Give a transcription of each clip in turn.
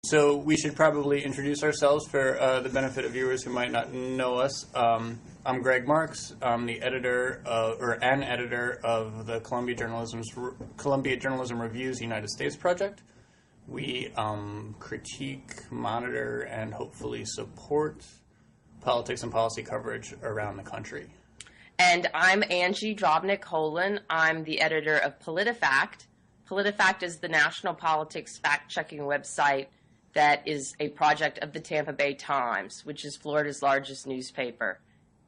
So we should probably introduce ourselves for the benefit of viewers who might not know us. I'm Greg Marx. I'm the editor an editor of the Columbia Journalism Review's United States Project. We critique, monitor, and hopefully support politics and policy coverage around the country. And I'm Angie Drobnic Holan. I'm the editor of PolitiFact. PolitiFact is the national politics fact-checking website that is a project of the Tampa Bay Times, which is Florida's largest newspaper.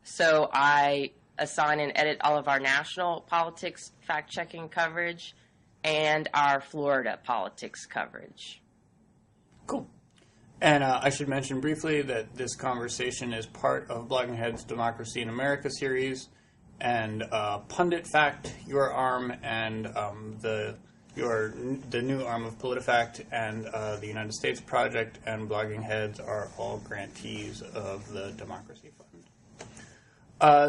So I assign and edit all of our national politics fact-checking coverage and our Florida politics coverage. Cool. And I should mention briefly that this conversation is part of Blogging Head's Democracy in America series, and PunditFact, your arm, and the new arm of PolitiFact, and the United States Project and Blogging Heads are all grantees of the Democracy Fund.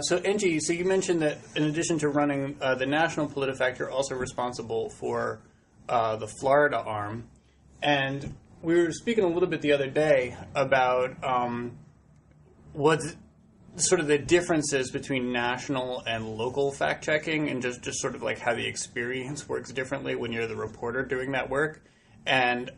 So Angie, so you mentioned that in addition to running the national PolitiFact, you're also responsible for the Florida arm. And we were speaking a little bit the other day about what's sort of the differences between national and local fact-checking, and just sort of like how the experience works differently when you're the reporter doing that work. And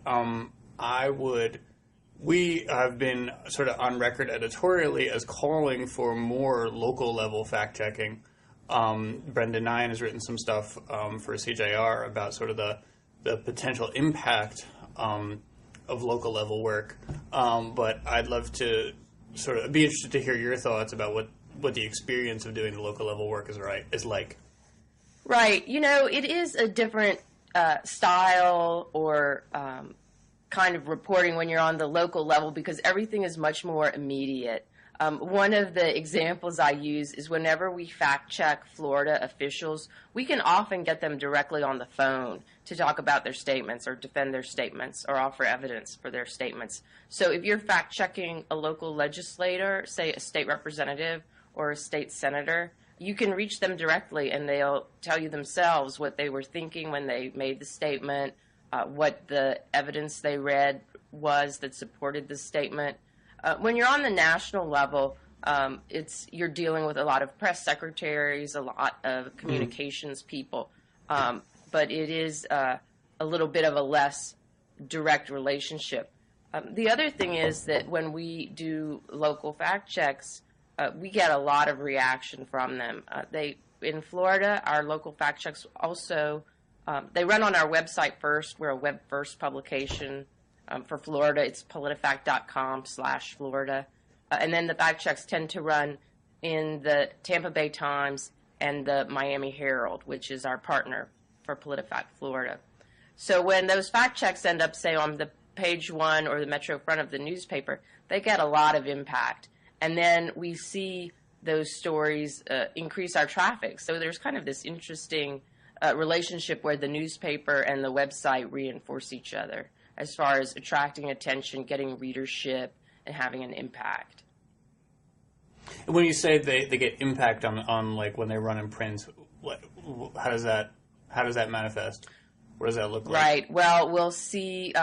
we have been sort of on record editorially as calling for more local-level fact-checking. Brendan Nyan has written some stuff for CJR about sort of the potential impact of local-level work. But I'd love to sort of be interested to hear your thoughts about what the experience of doing the local-level work is like. Right. You know, it is a different style or kind of reporting when you're on the local level because everything is much more immediate. One of the examples I use is whenever we fact-check Florida officials, we can often get them directly on the phone to talk about their statements or defend their statements or offer evidence for their statements. So if you're fact-checking a local legislator, say a state representative or a state senator, you can reach them directly and they'll tell you themselves what they were thinking when they made the statement, what the evidence they read was that supported the statement. When you're on the national level, you're dealing with a lot of press secretaries, a lot of communications people, but it is a little bit of a less direct relationship. The other thing is that when we do local fact checks, we get a lot of reaction from them. In Florida, our local fact checks also, they run on our website first. We're a web-first publication. For Florida, it's politifact.com/Florida. And then the fact checks tend to run in the Tampa Bay Times and the Miami Herald, which is our partner for PolitiFact Florida. So when those fact checks end up, say, on the page one or the Metro front of the newspaper, they get a lot of impact. And then we see those stories increase our traffic. So there's kind of this interesting relationship where the newspaper and the website reinforce each other as far as attracting attention, getting readership, and having an impact. When you say they get impact on like when they run in print, how does that manifest? What does that look like? Right. Well, we'll see.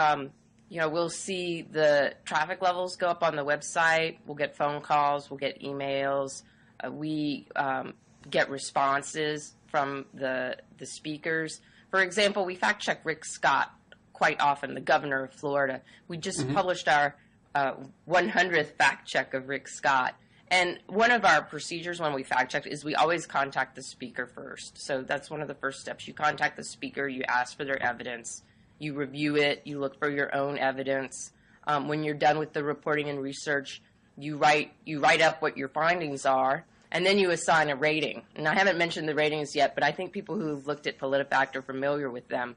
We'll see the traffic levels go up on the website. We'll get phone calls. We'll get emails. We get responses from the speakers. For example, we fact check Rick Scott quite often, the governor of Florida. We just published our 100th fact check of Rick Scott. And one of our procedures when we fact check is we always contact the speaker first. So that's one of the first steps. You contact the speaker, you ask for their evidence, you review it, you look for your own evidence. When you're done with the reporting and research, you write up what your findings are, and then you assign a rating. And I haven't mentioned the ratings yet, but I think people who've looked at PolitiFact are familiar with them.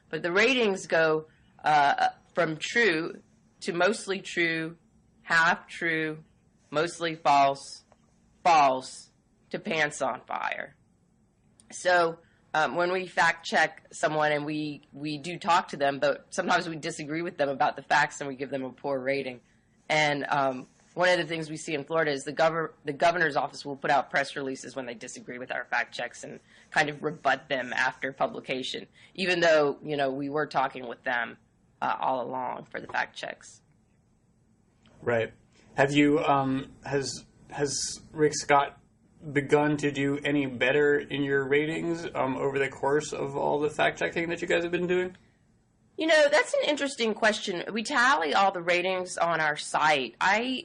But the ratings go from true to mostly true, half true, mostly false, false, to pants on fire. So when we fact check someone and we do talk to them, but sometimes we disagree with them about the facts and we give them a poor rating. And one of the things we see in Florida is the governor's office will put out press releases when they disagree with our fact checks and kind of rebut them after publication, even though, we were talking with them all along for the fact checks. Right. Have you, has Rick Scott begun to do any better in your ratings over the course of all the fact checking that you guys have been doing? You know, that's an interesting question. We tally all the ratings on our site. I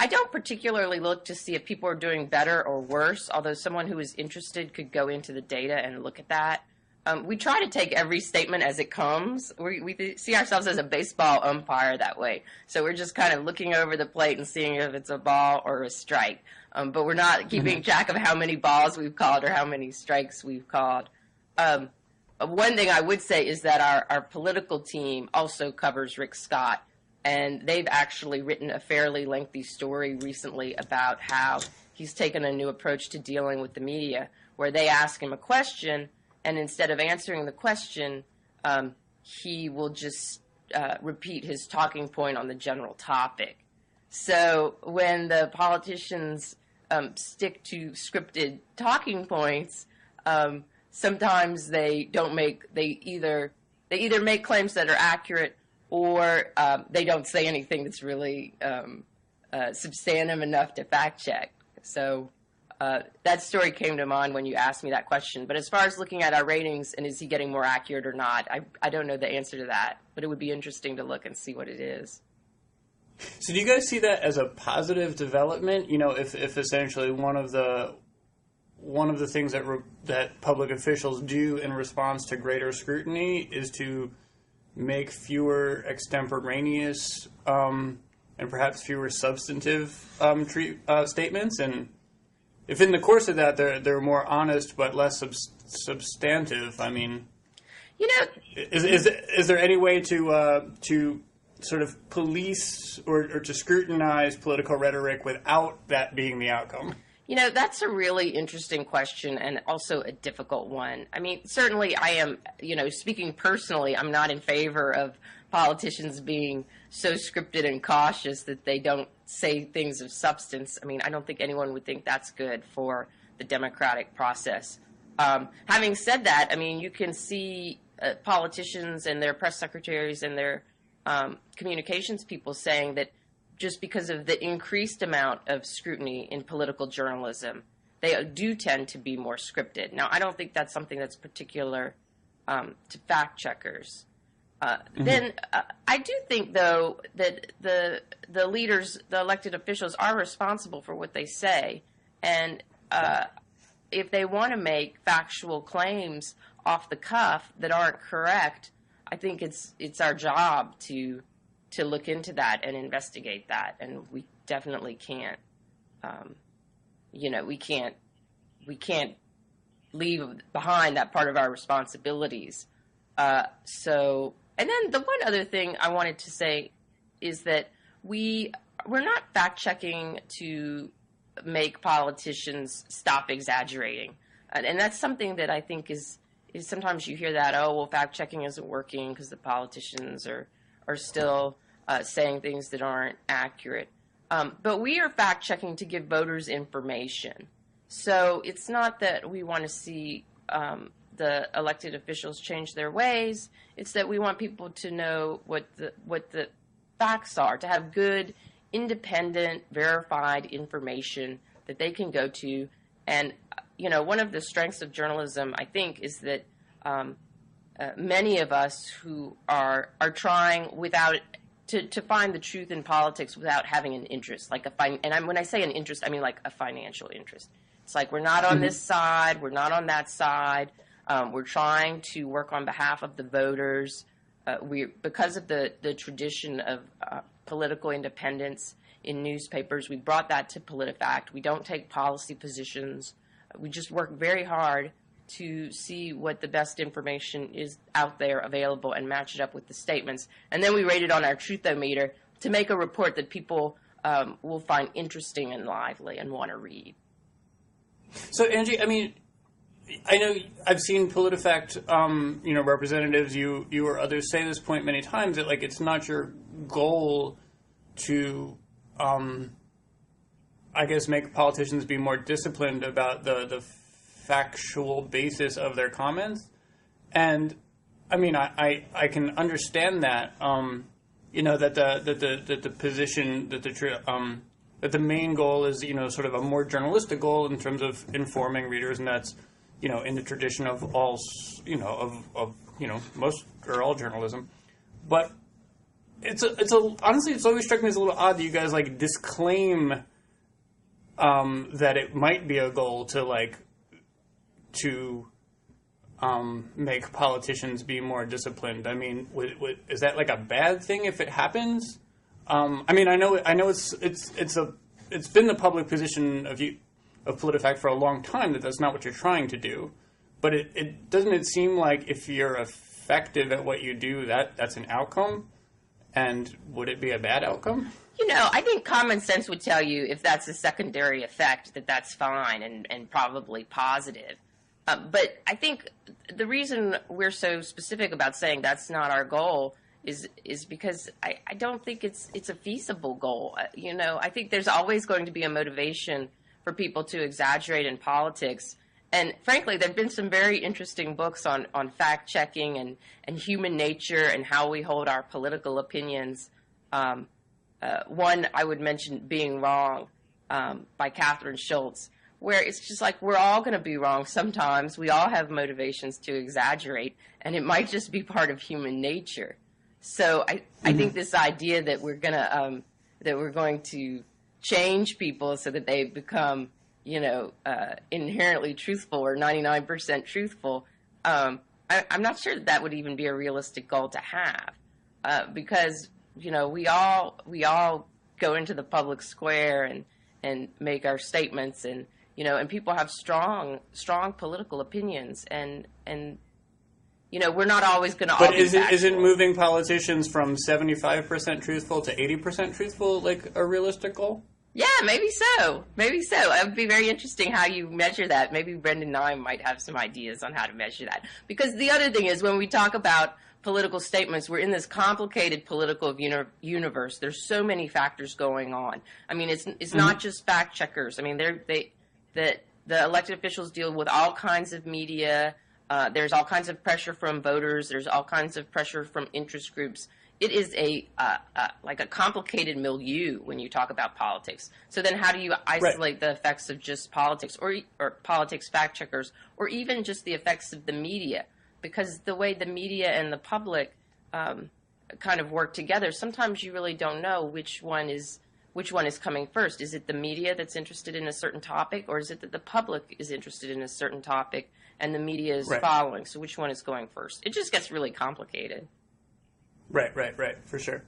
don't particularly look to see if people are doing better or worse, although someone who is interested could go into the data and look at that. We try to take every statement as it comes. We see ourselves as a baseball umpire that way. So we're just kind of looking over the plate and seeing if it's a ball or a strike. But we're not keeping track of how many balls we've called or how many strikes we've called. One thing I would say is that our political team also covers Rick Scott. And they've actually written a fairly lengthy story recently about how he's taken a new approach to dealing with the media, where they ask him a question, and instead of answering the question, he will just repeat his talking point on the general topic. So when the politicians stick to scripted talking points, sometimes they either make claims that are accurate, or they don't say anything that's really substantive enough to fact check. So that story came to mind when you asked me that question. But as far as looking at our ratings and is he getting more accurate or not, I don't know the answer to that. But it would be interesting to look and see what it is. So do you guys see that as a positive development? You know, if essentially one of the things that public officials do in response to greater scrutiny is to make fewer extemporaneous and perhaps fewer substantive statements, and if in the course of that they're more honest but less substantive, I mean, you know, is there any way to sort of police or to scrutinize political rhetoric without that being the outcome? You know, that's a really interesting question and also a difficult one. I mean, certainly I am, speaking personally, I'm not in favor of politicians being so scripted and cautious that they don't say things of substance. I mean, I don't think anyone would think that's good for the democratic process. Having said that, I mean, you can see politicians and their press secretaries and their communications people saying that just because of the increased amount of scrutiny in political journalism, they do tend to be more scripted. Now, I don't think that's something that's particular to fact checkers. Then I do think, though, that the leaders, the elected officials, are responsible for what they say. And if they want to make factual claims off the cuff that aren't correct, I think it's our job to look into that and investigate that, and we definitely can't. We can't leave behind that part of our responsibilities. And then the one other thing I wanted to say is that we're not fact checking to make politicians stop exaggerating, and that's something that I think is sometimes you hear that, oh, well, fact checking isn't working because the politicians are still saying things that aren't accurate. But we are fact-checking to give voters information. So it's not that we want to see the elected officials change their ways. It's that we want people to know what the facts are, to have good, independent, verified information that they can go to. And, one of the strengths of journalism, I think, is that many of us who are trying to find the truth in politics without having an interest, when I say an interest, I mean like a financial interest. It's like we're not on this side, we're not on that side. We're trying to work on behalf of the voters. Because of the tradition of political independence in newspapers, we brought that to PolitiFact. We don't take policy positions. We just work very hard to see what the best information is out there available and match it up with the statements. And then we rate it on our truthometer to make a report that people will find interesting and lively and want to read. So, Angie, I mean, I know I've seen PolitiFact, representatives, you or others say this point many times, that, it's not your goal to, make politicians be more disciplined about the factual basis of their comments. And I mean, I can understand that. That the position that the main goal is sort of a more journalistic goal in terms of informing readers, and that's in the tradition of all of most or all journalism, but honestly it's always struck me as a little odd that you guys disclaim that it might be a goal to make politicians be more disciplined. I mean, is that a bad thing if it happens? I mean, I know it's been the public position of PolitiFact for a long time that that's not what you're trying to do, but it doesn't seem like if you're effective at what you do that's an outcome, and would it be a bad outcome? I think common sense would tell you if that's a secondary effect that's fine and probably positive. But I think the reason we're so specific about saying that's not our goal is because I don't think it's a feasible goal. I think there's always going to be a motivation for people to exaggerate in politics. And frankly, there have been some very interesting books on fact-checking and human nature and how we hold our political opinions. One I would mention, Being Wrong, by Catherine Schultz, where it's just we're all going to be wrong sometimes. We all have motivations to exaggerate, and it might just be part of human nature. So I think this idea that we're going to change people so that they become inherently truthful or 99% truthful, I'm not sure that would even be a realistic goal to have, because we all go into the public square and make our statements, and people have strong political opinions, and we're not always going to. But isn't moving politicians from 75% truthful to 80% truthful a realistic goal? Yeah, maybe so. It would be very interesting how you measure that. Maybe Brendan and I might have some ideas on how to measure that. Because the other thing is, when we talk about political statements, we're in this complicated political universe. There's so many factors going on. I mean, it's not just fact checkers. I mean, the elected officials deal with all kinds of media. There's all kinds of pressure from voters. There's all kinds of pressure from interest groups. It is a complicated milieu when you talk about politics. So then how do you isolate the effects of just politics or politics fact checkers, or even just the effects of the media? Because the way the media and the public kind of work together, sometimes you really don't know which one is coming first. Is it the media that's interested in a certain topic, or is it that the public is interested in a certain topic and the media is following? So which one is going first? It just gets really complicated. Right, for sure.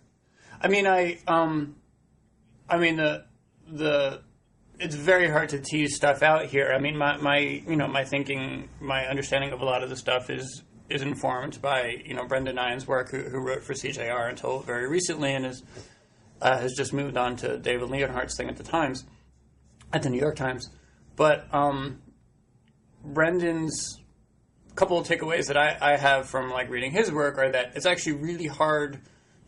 I mean, it's very hard to tease stuff out here. I mean, my thinking, my understanding of a lot of the stuff is informed by Brendan Nyhan's work, who wrote for CJR until very recently, and has just moved on to David Leonhardt's thing at the New York Times. But Brendan's couple of takeaways that I have from reading his work are that it's actually really hard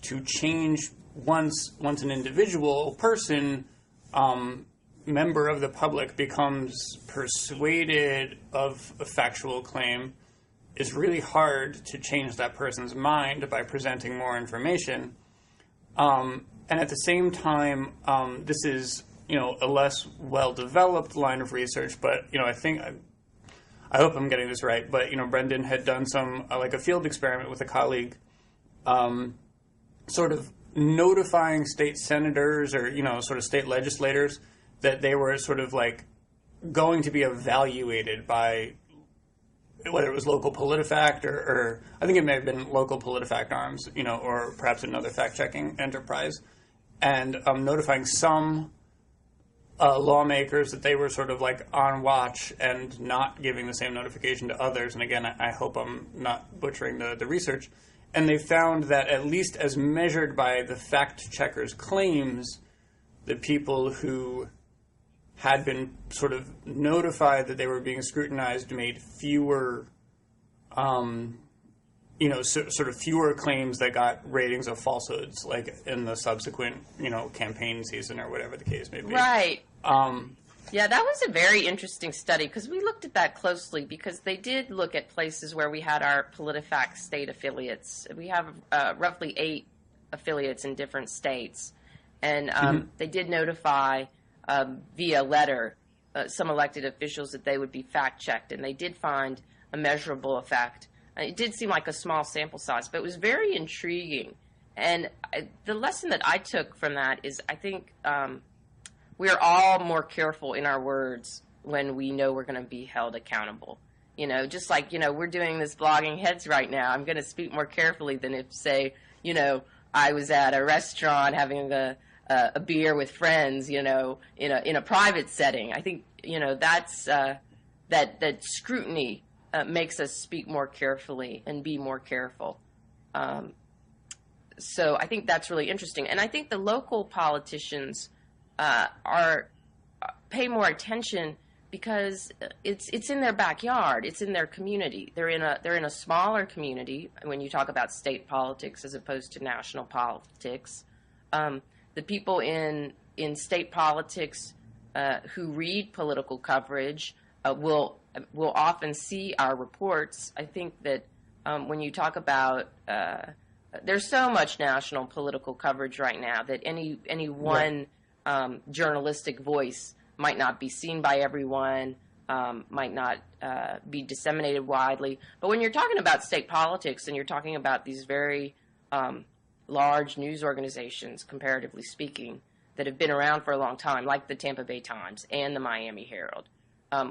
to change once an individual person, member of the public, becomes persuaded of a factual claim. It's really hard to change that person's mind by presenting more information. And at the same time, this is a less well-developed line of research, but I hope I'm getting this right, but Brendan had done some a field experiment with a colleague, sort of notifying state senators or sort of state legislators that they were sort of going to be evaluated by whether it was local PolitiFact or I think it may have been local PolitiFact arms, or perhaps another fact-checking enterprise, and notifying some lawmakers that they were sort of on watch and not giving the same notification to others. And again, I hope I'm not butchering the research. And they found that at least as measured by the fact checkers' claims, the people who had been sort of notified that they were being scrutinized made fewer, sort of fewer claims that got ratings of falsehoods, in the subsequent, campaign season or whatever the case may be. Right. Yeah, that was a very interesting study because we looked at that closely because they did look at places where we had our PolitiFact state affiliates. We have roughly 8 affiliates in different states, and they did notify via letter some elected officials that they would be fact-checked, and they did find a measurable effect. It did seem like a small sample size, but it was very intriguing. And the lesson that I took from that is I think we're all more careful in our words when we know we're going to be held accountable. You know, just like, you know, we're doing this blogging heads right now. I'm going to speak more carefully than if, say, you know, I was at a restaurant having a beer with friends, you know, in a private setting. I think, you know, that's that scrutiny makes us speak more carefully and be more careful. So I think that's really interesting. And I think the local politicians pay more attention because it's in their backyard, it's in their community. They're in a smaller community when you talk about state politics as opposed to national politics. The people in state politics who read political coverage will often see our reports. I think that when you talk about there's so much national political coverage right now that any one journalistic voice might not be seen by everyone, might not be disseminated widely. But when you're talking about state politics and you're talking about these very large news organizations, comparatively speaking, that have been around for a long time, like the Tampa Bay Times and the Miami Herald,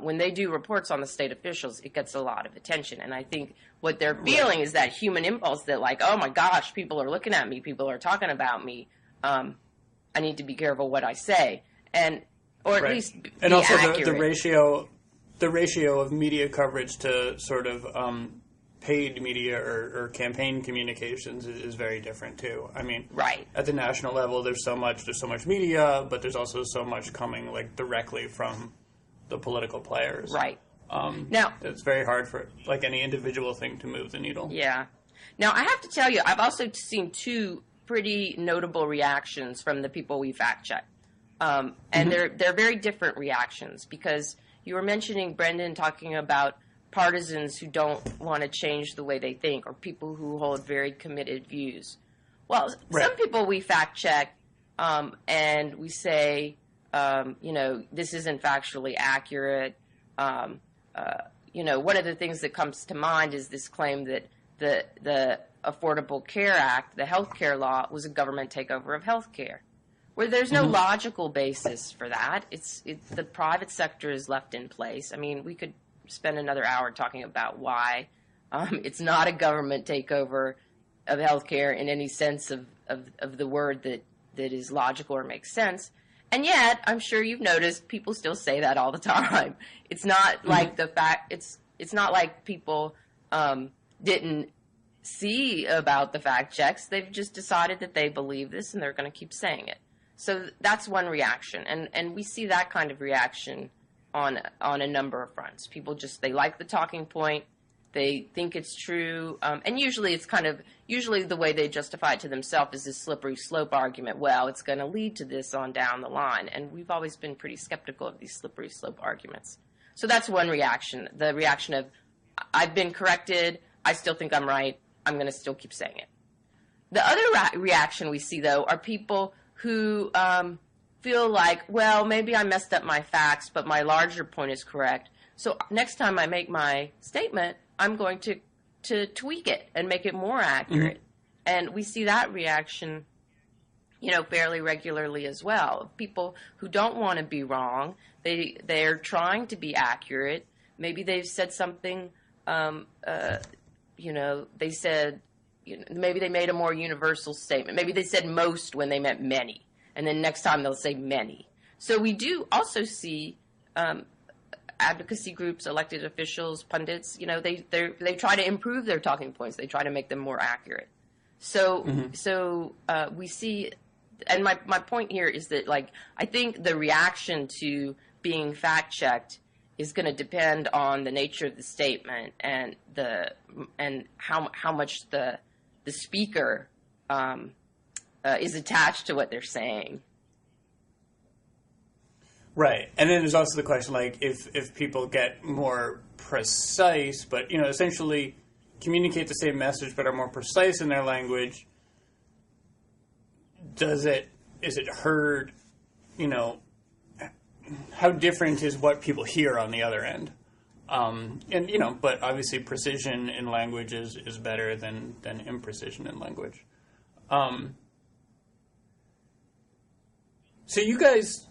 when they do reports on the state officials, it gets a lot of attention. And I think what they're feeling is that human impulse that, like, oh my gosh, people are looking at me, people are talking about me. I need to be careful what I say, or at least be and also accurate. the ratio of media coverage to sort of paid media or campaign communications is very different too. I mean, at the national level, there's so much media, but there's also so much coming like directly from the political players. Right. Now, it's very hard for like any individual thing to move the needle. Yeah. Now, I have to tell you, I've also seen 2 pretty notable reactions from the people we fact check. And they're very different reactions because you were mentioning, Brendan, talking about partisans who don't want to change the way they think or people who hold very committed views. Well, some people we fact check and we say, you know, this isn't factually accurate. You know, one of the things that comes to mind is this claim that the Affordable Care Act, the health care law, was a government takeover of health care, where there's no logical basis for that. It's the private sector is left in place. I mean, we could spend another hour talking about why it's not a government takeover of health care in any sense of the word that is logical or makes sense. And yet, I'm sure you've noticed people still say that all the time. It's not like the fact. It's not like people didn't see about the fact checks. They've just decided that they believe this, and they're going to keep saying it. So that's one reaction, and we see that kind of reaction on a number of fronts. People they like the talking point. They think it's true, and usually the way they justify it to themselves is this slippery slope argument. Well, it's going to lead to this on down the line, and we've always been pretty skeptical of these slippery slope arguments. So that's one reaction, the reaction of, I've been corrected, I still think I'm right, I'm going to still keep saying it. The other reaction we see, though, are people who feel like, well, maybe I messed up my facts, but my larger point is correct. So next time I make my statement, I'm going to tweak it and make it more accurate. And we see that reaction, you know, fairly regularly as well. People who don't want to be wrong, they're trying to be accurate. Maybe they've said something, you know, they said, you know, maybe they made a more universal statement. Maybe they said most when they meant many. And then next time they'll say many. So we do also see advocacy groups, elected officials, pundits, you know, they try to improve their talking points. They try to make them more accurate. So we see, and my point here is that, like, I think the reaction to being fact checked is going to depend on the nature of the statement and how much the speaker is attached to what they're saying. Right. And then there's also the question, like, if people get more precise, but, essentially communicate the same message but are more precise in their language, is it heard, how different is what people hear on the other end? But obviously precision in language is better than imprecision in language. So you guys,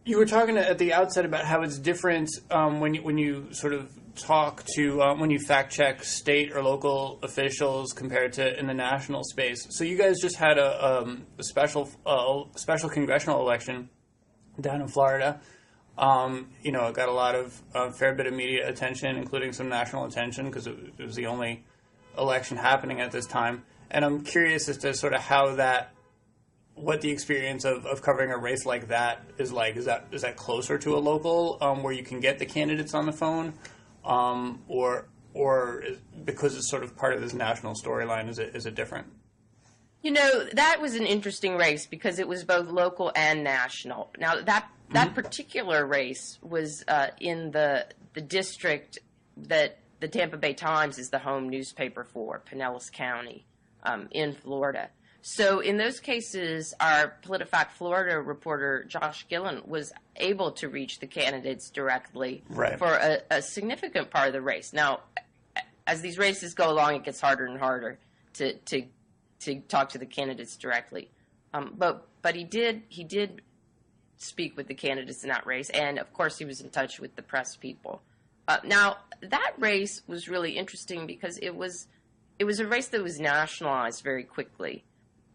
you were talking at the outset about how it's different when you sort of talk to when you fact check state or local officials compared to in the national space. So you guys just had a special congressional election down in Florida. It got a lot of fair bit of media attention, including some national attention, because it was the only election happening at this time. And I'm curious as to sort of what the experience of covering a race like that is like. Is that closer to a local where you can get the candidates on the phone, or because it's sort of part of this national storyline, is it different? That was an interesting race because it was both local and national. Now that particular race was in the district that the Tampa Bay Times is the home newspaper for, Pinellas County, in Florida. So in those cases, our PolitiFact Florida reporter, Josh Gillen, was able to reach the candidates directly for a significant part of the race. Now, as these races go along, it gets harder and harder to talk to the candidates directly. But he did speak with the candidates in that race, and of course he was in touch with the press people. Now, that race was really interesting because it was a race that was nationalized very quickly.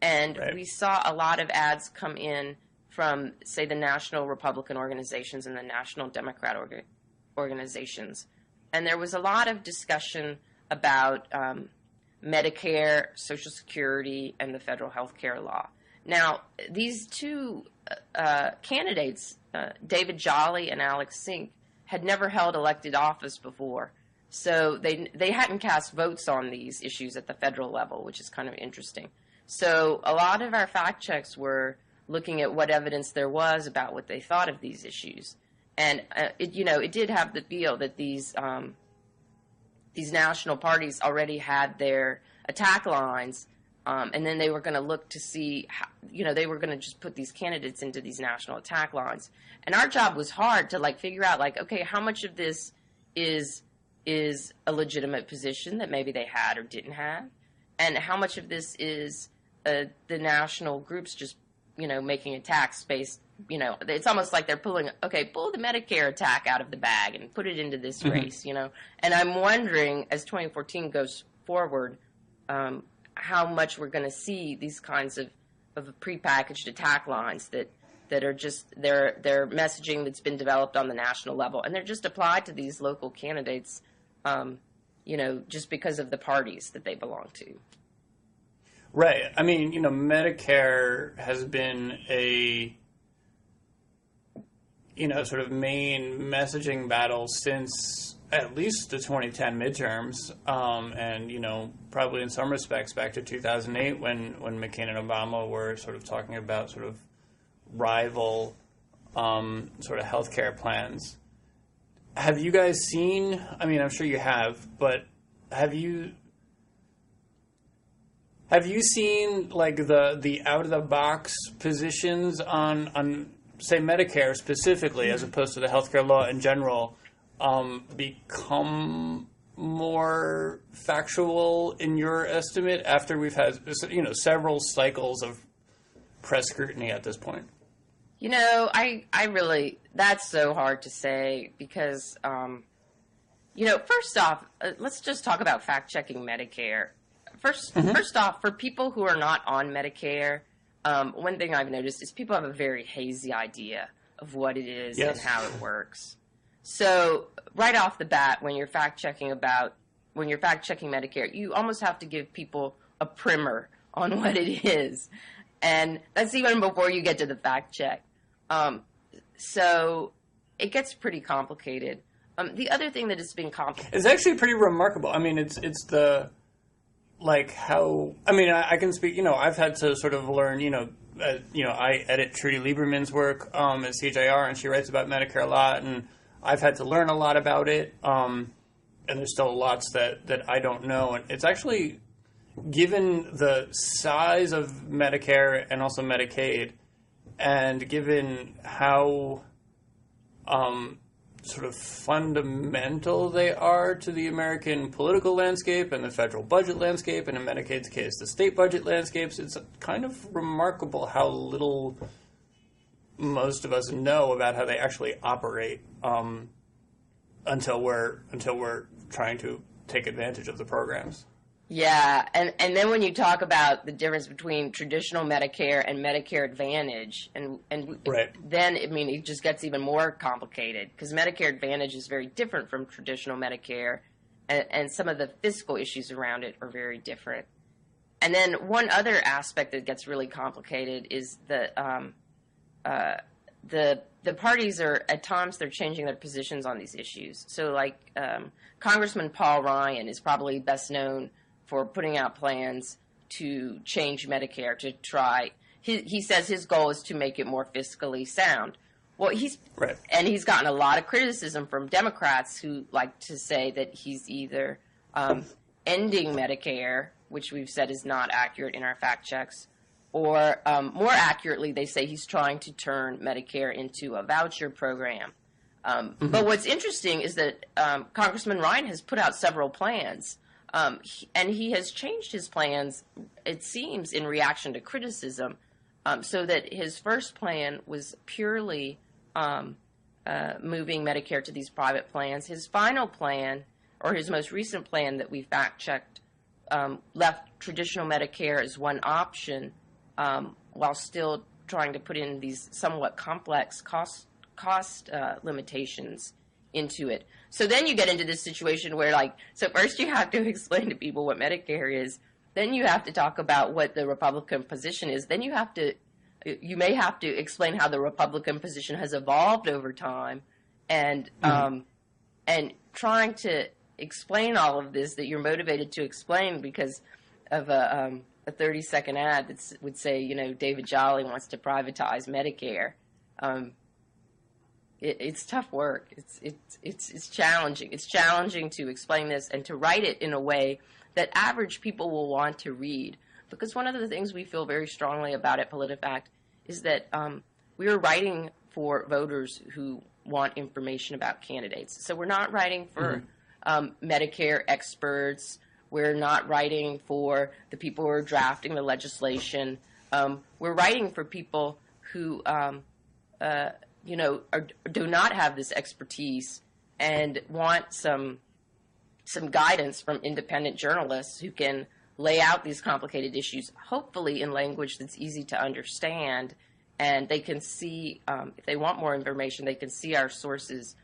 And we saw a lot of ads come in from, say, the national Republican organizations and the national Democrat organizations. And there was a lot of discussion about Medicare, Social Security, and the federal health care law. Now, these two candidates, David Jolly and Alex Sink, had never held elected office before. So they hadn't cast votes on these issues at the federal level, which is kind of interesting. So a lot of our fact checks were looking at what evidence there was about what they thought of these issues. And, it did have the feel that these national parties already had their attack lines, and then they were going to look to see, they were going to just put these candidates into these national attack lines. And our job was hard to, figure out, okay, how much of this is a legitimate position that maybe they had or didn't have, and how much of this is the national groups just, making attacks based, it's almost like they're pull the Medicare attack out of the bag and put it into this race, And I'm wondering, as 2014 goes forward, how much we're going to see these kinds of prepackaged attack lines that are just, they're messaging that's been developed on the national level, and they're just applied to these local candidates, just because of the parties that they belong to. Right. I mean, Medicare has been a, sort of main messaging battle since at least the 2010 midterms, and, probably in some respects back to 2008 when McCain and Obama were sort of talking about sort of rival sort of healthcare plans. Have you guys seen, I'm sure you have, but have you seen the out of the box positions on say Medicare specifically, as opposed to the healthcare law in general, become more factual in your estimate after we've had several cycles of press scrutiny at this point? I really, that's so hard to say because first off, let's just talk about fact checking Medicare. First off, for people who are not on Medicare, one thing I've noticed is people have a very hazy idea of what it is and how it works. So right off the bat, when you're fact checking Medicare, you almost have to give people a primer on what it is, and that's even before you get to the fact check. So it gets pretty complicated. The other thing that has been complicated, it's actually pretty remarkable. It's the. I can speak, I've had to sort of learn, I edit Trudy Lieberman's work at CJR, and she writes about Medicare a lot, and I've had to learn a lot about it, and there's still lots that I don't know. And it's actually, given the size of Medicare and also Medicaid, and given how sort of fundamental they are to the American political landscape and the federal budget landscape, and in Medicaid's case, the state budget landscapes, it's kind of remarkable how little most of us know about how they actually operate until we're trying to take advantage of the programs. Yeah, and then when you talk about the difference between traditional Medicare and Medicare Advantage, and right. then, it just gets even more complicated, because Medicare Advantage is very different from traditional Medicare, and some of the fiscal issues around it are very different. And then one other aspect that gets really complicated is that the parties are, at times, they're changing their positions on these issues. So, like, Congressman Paul Ryan is probably best known for putting out plans to change Medicare, to try. He says his goal is to make it more fiscally sound. Well, he's gotten a lot of criticism from Democrats who like to say that he's either ending Medicare, which we've said is not accurate in our fact checks, or more accurately, they say he's trying to turn Medicare into a voucher program. But what's interesting is that Congressman Ryan has put out several plans. And he has changed his plans, it seems, in reaction to criticism, so that his first plan was purely moving Medicare to these private plans. His final plan, or his most recent plan that we fact-checked, left traditional Medicare as one option, while still trying to put in these somewhat complex cost limitations into it. So then you get into this situation where, so first you have to explain to people what Medicare is, then you have to talk about what the Republican position is, then you may have to explain how the Republican position has evolved over time, and trying to explain all of this that you're motivated to explain because of a 30-second ad that would say, David Jolly wants to privatize Medicare. It's tough work. It's challenging. It's challenging to explain this and to write it in a way that average people will want to read. Because one of the things we feel very strongly about at PolitiFact is that we are writing for voters who want information about candidates. So we're not writing for Medicare experts. We're not writing for the people who are drafting the legislation. We're writing for people who do not have this expertise and want some guidance from independent journalists who can lay out these complicated issues, hopefully in language that's easy to understand, and they can see, if they want more information, they can see our sources.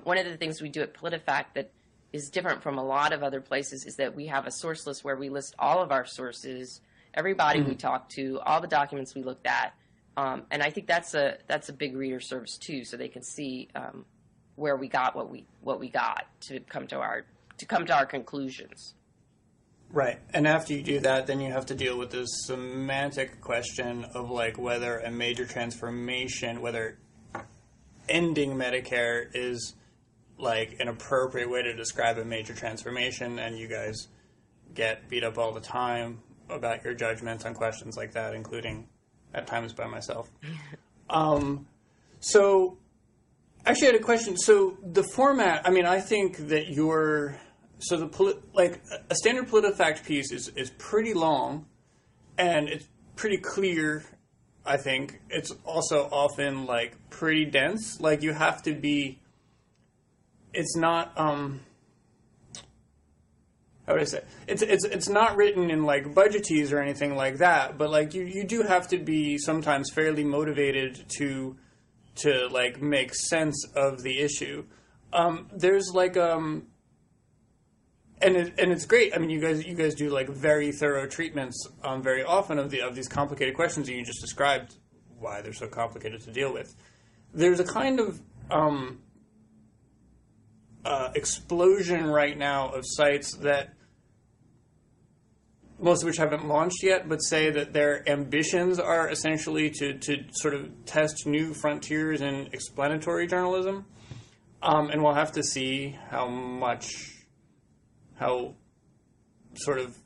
One of the things we do at PolitiFact that is different from a lot of other places is that we have a source list where we list all of our sources, everybody we talked to, all the documents we looked at. And I think that's a big reader service too, so they can see where we got what we got to come to our conclusions. Right, and after you do that, then you have to deal with this semantic question of whether a major transformation, whether ending Medicare is an appropriate way to describe a major transformation, and you guys get beat up all the time about your judgments on questions like that, including at times by myself. So, actually I had a question. So, the format, I think that a standard PolitiFact piece is pretty long, and it's pretty clear, I think. It's also often, pretty dense. You have to be, it's not, how would I say? It's not written in budgetese or anything like that, but you do have to be sometimes fairly motivated to make sense of the issue. There's and it's great. You guys do very thorough treatments very often of these complicated questions, and you just described why they're so complicated to deal with. There's a kind of explosion right now of sites that most of which haven't launched yet, but say that their ambitions are essentially to sort of test new frontiers in explanatory journalism. And we'll have to see how sort of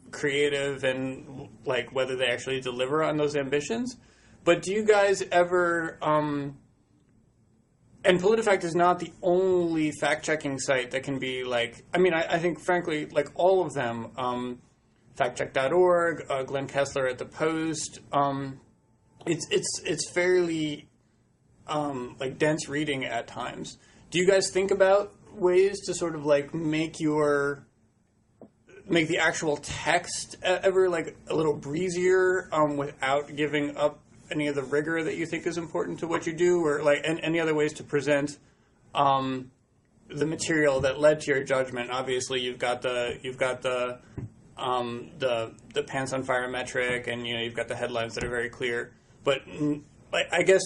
creative and like whether they actually deliver on those ambitions. But do you guys ever, and PolitiFact is not the only fact-checking site that can be like, I mean, I think frankly, like all of them, factcheck.org, Glenn Kessler at the Post, it's fairly like dense reading at times. Do you guys think about ways to sort of like make the actual text ever like a little breezier without giving up any of the rigor that you think is important to what you do, or like any other ways to present the material that led to your judgment? Obviously, you've got the pants on fire metric, and you've got the headlines that are very clear. But I guess,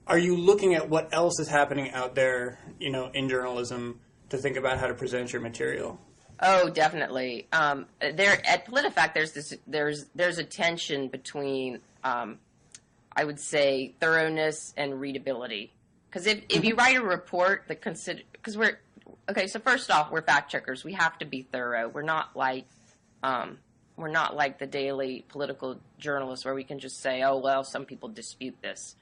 are you looking at what else is happening out there, in journalism to think about how to present your material? Oh, definitely. There at PolitiFact, there's a tension between, I would say, thoroughness and readability. Because if you write a report that so first off, we're fact checkers. We have to be thorough. We're not like the daily political journalists where we can just say, oh, well, some people dispute this.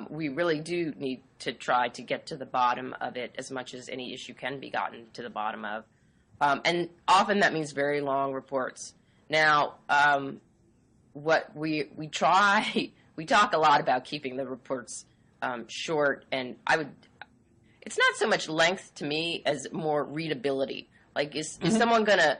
We really do need to try to get to the bottom of it as much as any issue can be gotten to the bottom of. And often that means very long reports. Now, what we try, we talk a lot about keeping the reports short, and it's not so much length to me as more readability. Like, is someone gonna,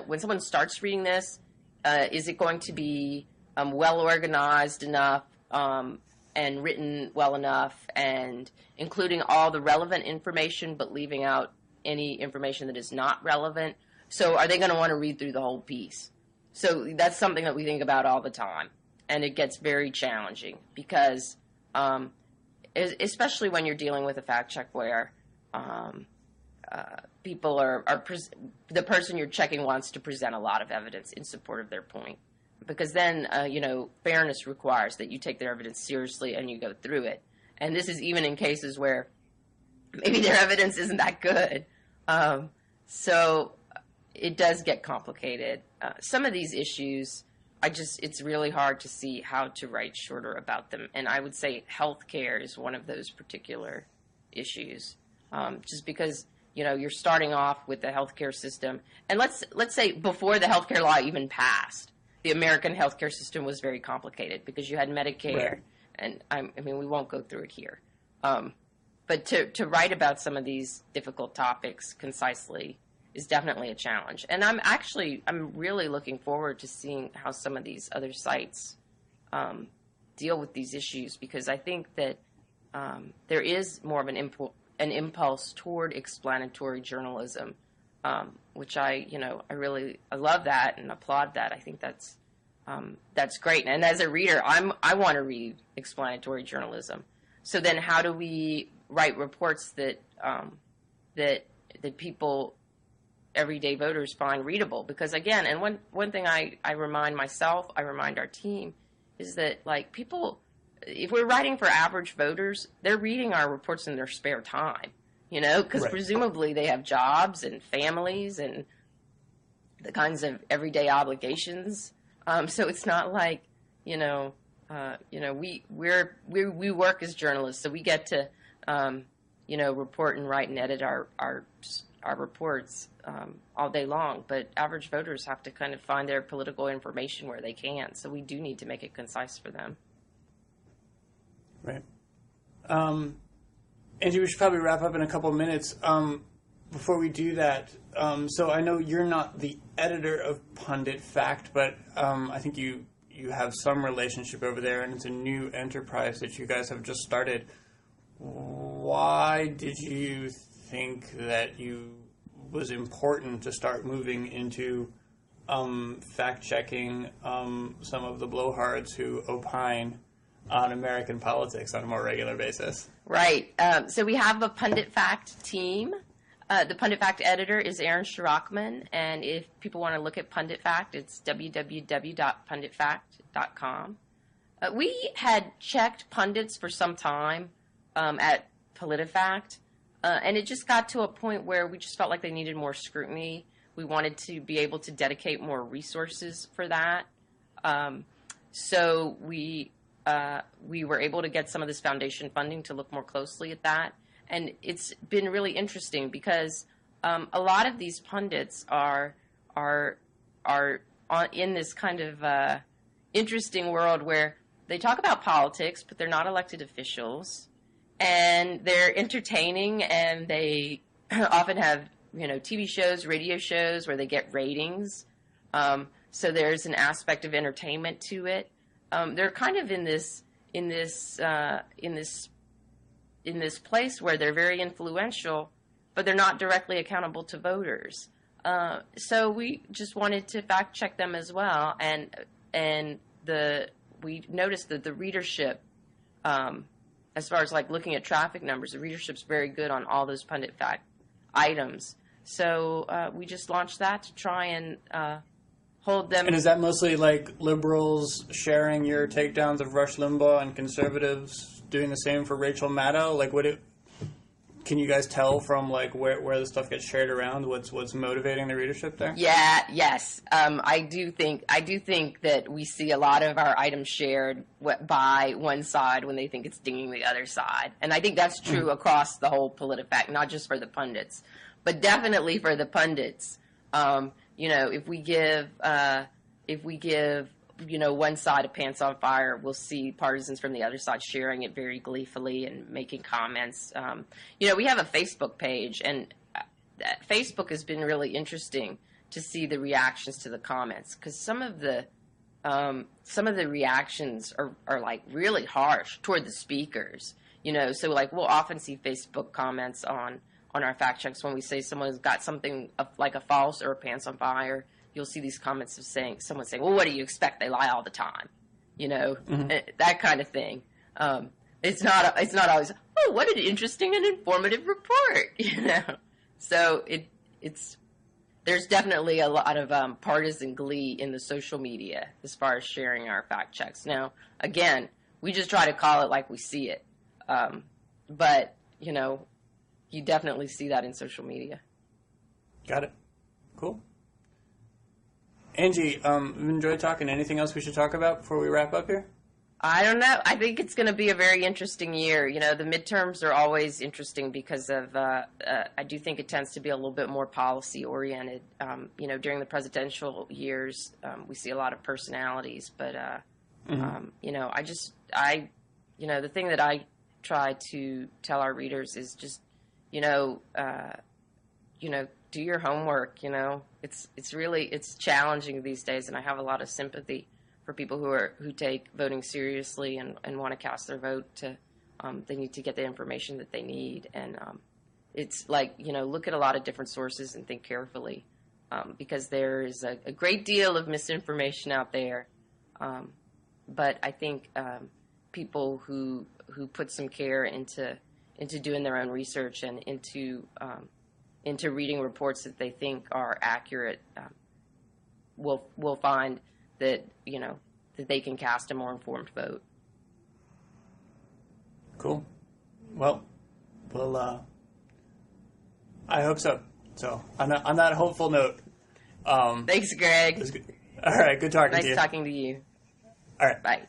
when someone starts reading this, is it going to be well organized enough, and written well enough, and including all the relevant information, but leaving out any information that is not relevant? So are they going to want to read through the whole piece? So that's something that we think about all the time, and it gets very challenging because, especially when you're dealing with a fact check where people the person you're checking wants to present a lot of evidence in support of their point, because then fairness requires that you take their evidence seriously and you go through it. And this is even in cases where maybe their evidence isn't that good. So it does get complicated. Some of these issues, it's really hard to see how to write shorter about them. And I would say healthcare is one of those particular issues. Just because, you're starting off with the healthcare system. And let's say before the healthcare law even passed, the American healthcare system was very complicated because you had Medicare. Right. And we won't go through it here. But to write about some of these difficult topics concisely is definitely a challenge. And I'm really looking forward to seeing how some of these other sites deal with these issues, because I think that there is more of an impulse toward explanatory journalism, which I love that and applaud that. I think that's great. And as a reader, I want to read explanatory journalism. So then how do we write reports that people, everyday voters, find readable? Because again, and one thing I remind myself, I remind our team, is that like people, if we're writing for average voters, they're reading our reports in their spare time, because right. Presumably they have jobs and families and the kinds of everyday obligations. So it's not like, we work as journalists, so we get to, report and write and edit our reports all day long. But average voters have to kind of find their political information where they can. So we do need to make it concise for them. Right. Angie, we should probably wrap up in a couple of minutes. Before we do that, so I know you're not the editor of PolitiFact, but I think you have some relationship over there, and it's a new enterprise that you guys have just started. Why did you think that was important to start moving into fact-checking some of the blowhards who opine on American politics on a more regular basis? Right. So we have a PolitiFact team. The PunditFact editor is Aaron Shirachman, and if people want to look at PunditFact, it's www.punditfact.com. We had checked pundits for some time at PolitiFact, and it just got to a point where we just felt like they needed more scrutiny. We wanted to be able to dedicate more resources for that. So we were able to get some of this foundation funding to look more closely at that. And it's been really interesting because a lot of these pundits are in this kind of interesting world where they talk about politics, but they're not elected officials, and they're entertaining, and they often have TV shows, radio shows where they get ratings. So there's an aspect of entertainment to it. They're kind of in this place where they're very influential, but they're not directly accountable to voters. So we just wanted to fact check them as well, and we noticed that the readership, as far as like looking at traffic numbers, the readership's very good on all those PunditFact items. So we just launched that to try and hold them. And is that mostly like liberals sharing your takedowns of Rush Limbaugh and conservatives doing the same for Rachel Maddow? Like, can you guys tell from like where the stuff gets shared around what's motivating the readership there? Yeah, yes. I do think that we see a lot of our items shared by one side when they think it's dinging the other side, and I think that's true across the whole PolitiFact, not just for the pundits, but definitely for the pundits. If we give one side of Pants on Fire, we'll see partisans from the other side sharing it very gleefully and making comments. We have a Facebook page, and Facebook has been really interesting to see the reactions to the comments, because some of the reactions are like really harsh toward the speakers. So like we'll often see Facebook comments on our fact checks when we say someone's got something like a false or a Pants on Fire. You'll see these comments of someone saying, well, what do you expect? They lie all the time. That kind of thing. It's not always, oh, what an interesting and informative report, So there's definitely a lot of partisan glee in the social media as far as sharing our fact checks. Now, again, we just try to call it like we see it. But, you definitely see that in social media. Got it. Cool. Angie, we've enjoyed talking. Anything else we should talk about before we wrap up here? I don't know. I think it's going to be a very interesting year. The midterms are always interesting because of, I do think it tends to be a little bit more policy oriented. During the presidential years, we see a lot of personalities, but, the thing that I try to tell our readers is just, do your homework. It's challenging these days, and I have a lot of sympathy for people who take voting seriously and want to cast their vote. They need to get the information that they need, and it's like look at a lot of different sources and think carefully, because there is a great deal of misinformation out there. But I think people who put some care into doing their own research and into reading reports that they think are accurate, will find that that they can cast a more informed vote. Cool. Well, I hope so. So on that hopeful note. Thanks, Greg. All right. Good talking to you. Nice talking to you. All right. Bye.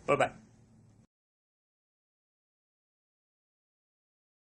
Bye-bye.